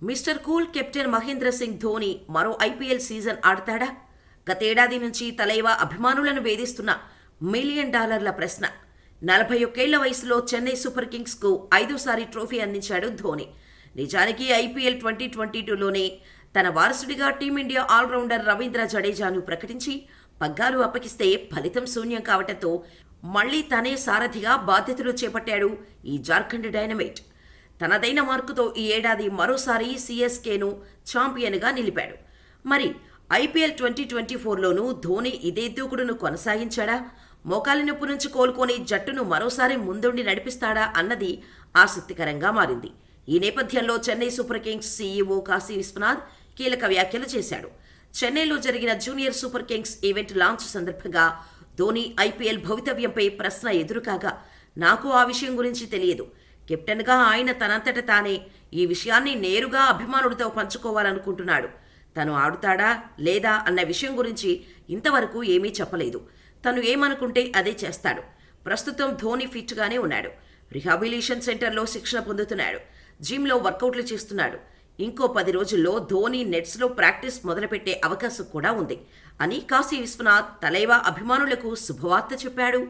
Mister cool captain Mahendra Singh Dhoni మరో IPL season ఆడతాడా? గతేడాది నుంచి తలైవా అభిమానులను వేధిస్తున్న $1 మిలియన్ ప్రశ్న. 41 వయసులో చెన్నై సూపర్ కింగ్స్కు 5సారి ట్రోఫీ అందించాడు ధోని. నిజానికి ఐపీఎల్ 2022లోనే తన వారసుడిగా టీమిండియా ఆల్రౌండర్ రవీంద్ర జడేజాను ప్రకటించి పగ్గాలు అప్పగిస్తే ఫలితం శూన్యం కావటంతో మళ్లీ తనే సారథిగా బాధ్యతలు చేపట్టాడు ఈ జార్ఖండ్ డైనమైట్. తనదైన మార్కుతో ఈ ఏడాది మరోసారి సిఎస్కేను ఛాంపియన్గా నిలిపాడు. మరి ఐపీఎల్ 2024లోనూ ధోని ఇదే దూకుడును కొనసాగించాడా? మోకాలి నొప్పి నుంచి కోలుకొని జట్టును మరోసారి ముందుండి నడిపిస్తాడా అన్నది ఆసక్తికరంగా మారింది. ఈ నేపథ్యంలో Chennai super kings CEO Kashi Viswanath కీలక వ్యాఖ్యలు చేశాడు. చెన్నైలో జరిగిన junior super kings event launch సందర్భంగా ధోని ఐపీఎల్ భవితవ్యంపై ప్రశ్న ఎదురుకాగా, నాకు ఆ విషయం గురించి తెలియదు. కెప్టెన్గా ఆయన తనంతట తానే ఈ విషయాన్ని నేరుగా అభిమానుడితో పంచుకోవాలనుకుంటున్నాడు. తను ఆడుతాడా లేదా అన్న విషయం గురించి ఇంతవరకు ఏమీ చెప్పలేదు. తను ఏమనుకుంటే అదే చేస్తాడు. ప్రస్తుతం ధోని ఫిట్గానే ఉన్నాడు. రిహాబిలిటేషన్ సెంటర్లో శిక్షణ పొందుతున్నాడు. జిమ్లో వర్కౌట్లు చేస్తున్నాడు. ఇంకో 10 రోజుల్లో ధోని నెట్స్లో ప్రాక్టీస్ మొదలుపెట్టే అవకాశం కూడా ఉంది అని కాశీ విశ్వనాథ్ తలైవా అభిమానులకు శుభవార్త చెప్పాడు.